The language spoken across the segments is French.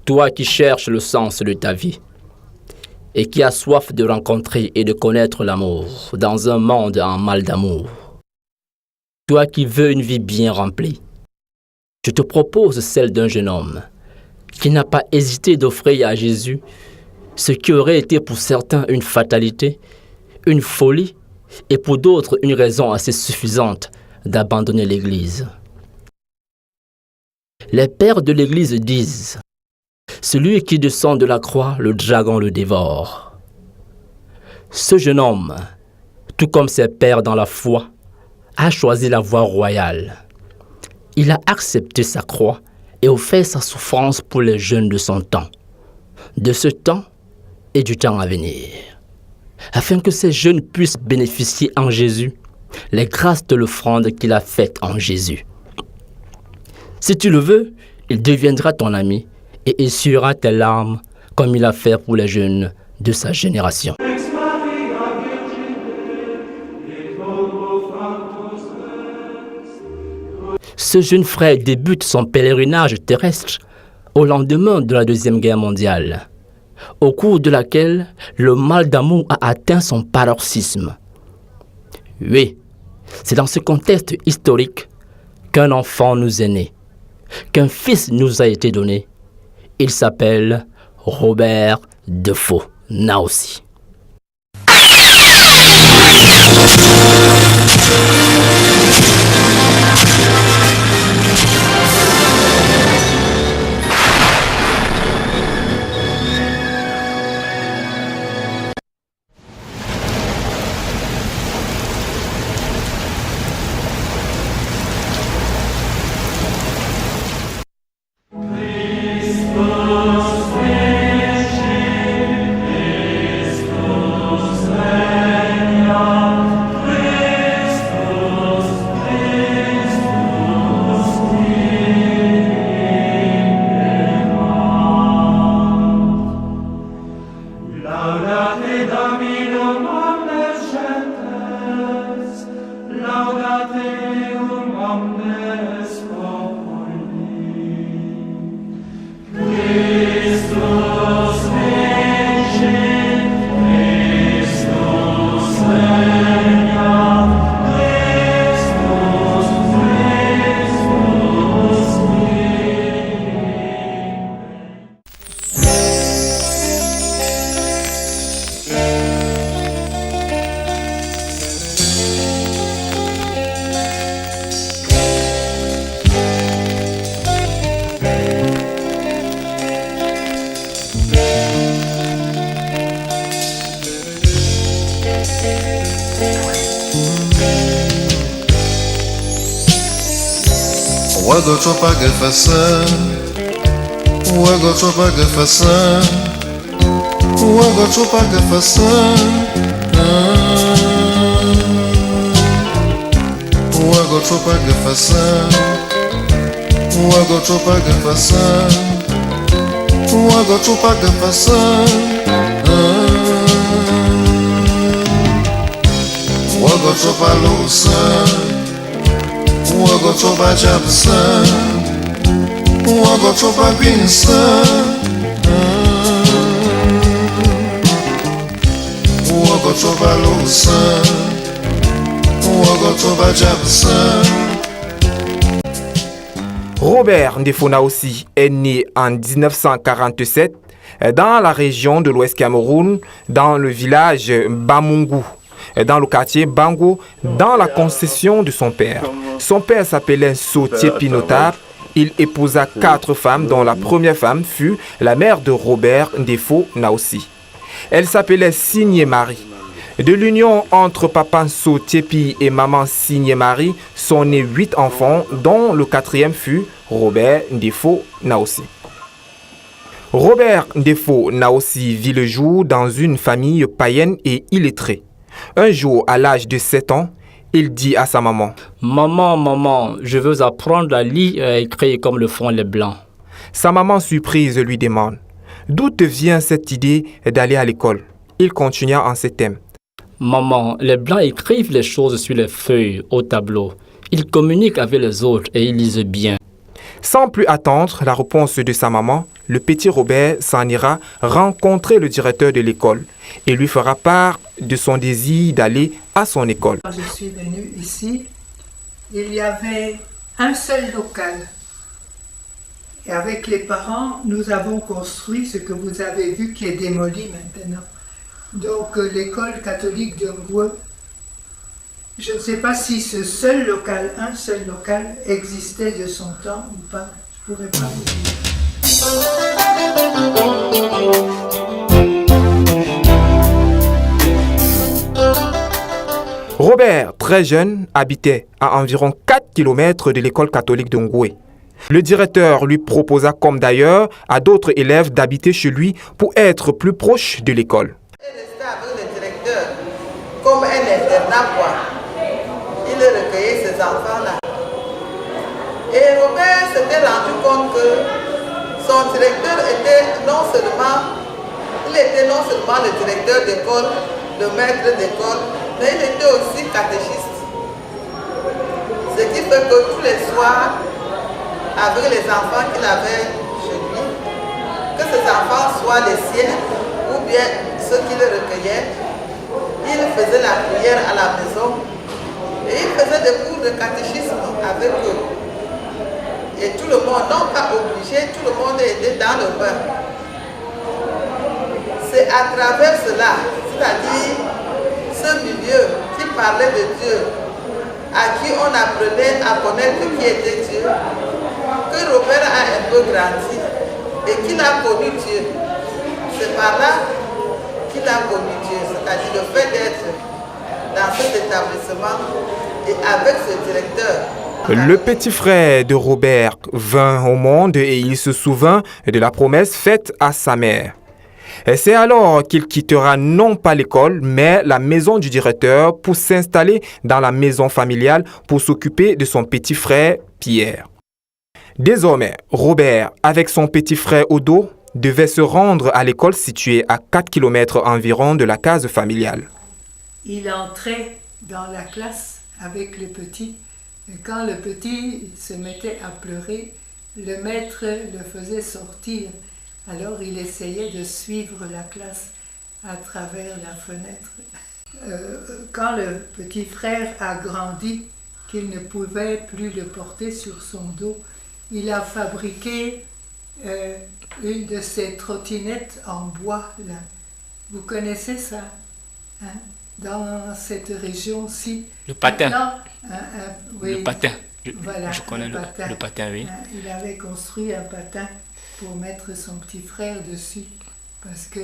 Toi qui cherches le sens de ta vie et qui as soif de rencontrer et de connaître l'amour dans un monde en mal d'amour. Toi qui veux une vie bien remplie, je te propose celle d'un jeune homme qui n'a pas hésité d'offrir à Jésus ce qui aurait été pour certains une fatalité, une folie, et pour d'autres une raison assez suffisante d'abandonner l'Église. Les pères de l'Église disent « Celui qui descend de la croix, le dragon le dévore ». Ce jeune homme, tout comme ses pères dans la foi, a choisi la voie royale. Il a accepté sa croix et offert sa souffrance pour les jeunes de son temps, de ce temps et du temps à venir, afin que ces jeunes puissent bénéficier en Jésus les grâces de l'offrande qu'il a faite en Jésus. Si tu le veux, il deviendra ton ami et essuiera tes larmes comme il a fait pour les jeunes de sa génération. Ce jeune frère débute son pèlerinage terrestre au lendemain de la Deuxième Guerre mondiale, au cours de laquelle le mal d'amour a atteint son paroxysme. Oui, c'est dans ce contexte historique qu'un enfant nous est né, qu'un fils nous a été donné. Il s'appelle Robert Defoe-Naosi. Wago chopa gefasa, wago chopa gefasa, wago chopa gefasa, wago chopa gefasa, wago chopa gefasa, wago chopa gefasa, wago chopa lusa. Wago chopa chapsa, wago chopa pinsa, wago chopa lusa, wago chopa chapsa. Robert Defoe-Naosi est né en 1947 dans la région de l'Ouest Cameroun, dans le village Bamungu, dans le quartier Bango, dans la concession de son père. Son père s'appelait Sautier Pinotap. Il épousa 4 femmes, dont la première femme fut la mère de Robert Defoe-Naosi. Elle s'appelait Signé Marie. De l'union entre papa Sautier et maman Signé Marie sont nés 8 enfants, dont le 4e fut Robert Defoe-Naosi. Robert Defoe-Naosi vit le jour dans une famille païenne et illettrée. Un jour, à l'âge de 7 ans, il dit à sa maman: « Maman, je veux apprendre à lire et à écrire comme le font les Blancs. » Sa maman surprise lui demande: « D'où te vient cette idée d'aller à l'école ?» Il continua en ces termes: « Maman, les Blancs écrivent les choses sur les feuilles, au tableau. Ils communiquent avec les autres et ils lisent bien. » Sans plus attendre la réponse de sa maman, le petit Robert s'en ira rencontrer le directeur de l'école et lui fera part de son désir d'aller à son école. Quand je suis venue ici, il y avait un seul local. Et avec les parents, nous avons construit ce que vous avez vu qui est démoli maintenant. Donc l'école catholique de Ngoué. Je ne sais pas si ce seul local, un seul local, existait de son temps ou pas. Je ne pourrais pas vous dire. Robert, très jeune, habitait à environ 4 km de l'école catholique de Ngoué. Le directeur lui proposa, comme d'ailleurs à d'autres élèves, d'habiter chez lui pour être plus proche de l'école. Il restait avec le directeur comme un internat, quoi. Il recueillait ces enfants-là. Et Robert s'était rendu compte que son directeur était non seulement le directeur d'école, le maître d'école, mais il était aussi catéchiste. Ce qui fait que tous les soirs, avec les enfants qu'il avait chez lui, que ces enfants soient les siens ou bien ceux qu'il recueillait, il faisait la prière à la maison et il faisait des cours de catéchisme avec eux. Et tout le monde, non pas obligé, tout le monde était dans le bain. C'est à travers cela, c'est-à-dire ce milieu qui parlait de Dieu, à qui on apprenait à connaître qui était Dieu, que Robert a un peu grandi et qu'il a connu Dieu. C'est par là qu'il a connu Dieu, c'est-à-dire le fait d'être dans cet établissement et avec ce directeur. Le petit frère de Robert vint au monde et il se souvint de la promesse faite à sa mère. Et c'est alors qu'il quittera non pas l'école, mais la maison du directeur pour s'installer dans la maison familiale pour s'occuper de son petit frère Pierre. Désormais, Robert, avec son petit frère au dos, devait se rendre à l'école située à 4 km environ de la case familiale. Il entrait dans la classe avec le petit. Et quand le petit se mettait à pleurer, le maître le faisait sortir. Alors il essayait de suivre la classe à travers la fenêtre. Quand le petit frère a grandi, qu'il ne pouvait plus le porter sur son dos, il a fabriqué une de ces trottinettes en bois. Là. Vous connaissez ça, hein? Dans cette région-ci. Le patin. Oui, le patin. Voilà, Je connais le patin, oui. Il avait construit un patin pour mettre son petit frère dessus parce qu'il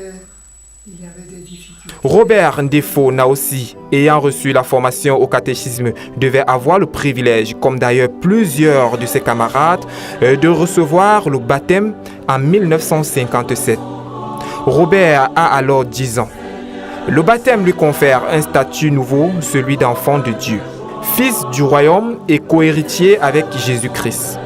avait des difficultés. Robert Ndefo aussi, ayant reçu la formation au catéchisme, devait avoir le privilège, comme d'ailleurs plusieurs de ses camarades, de recevoir le baptême en 1957. Robert a alors 10 ans. Le baptême lui confère un statut nouveau, celui d'enfant de Dieu, fils du royaume et cohéritier avec Jésus-Christ.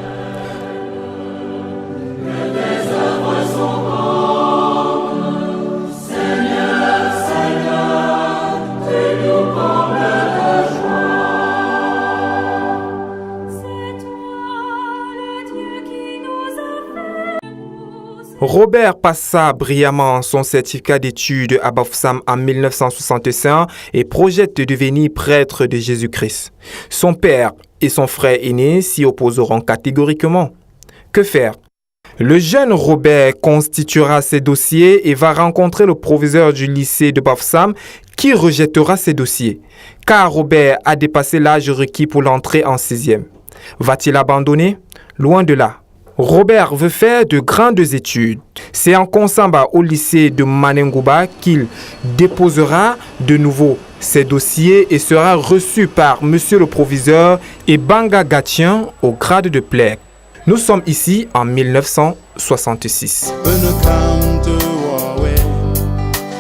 Robert passa brillamment son certificat d'études à Bafoussam en 1965 et projette de devenir prêtre de Jésus-Christ. Son père et son frère aîné s'y opposeront catégoriquement. Que faire? Le jeune Robert constituera ses dossiers et va rencontrer le proviseur du lycée de Bafoussam qui rejettera ses dossiers, car Robert a dépassé l'âge requis pour l'entrée en 6e. Va-t-il abandonner? Loin de là. Robert veut faire de grandes études. C'est en Konsamba au lycée de Manengouba qu'il déposera de nouveau ses dossiers et sera reçu par monsieur le proviseur et Banga Gatien au grade de clerc. Nous sommes ici en 1966.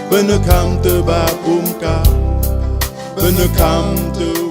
Benekam te ba kumka, benekam te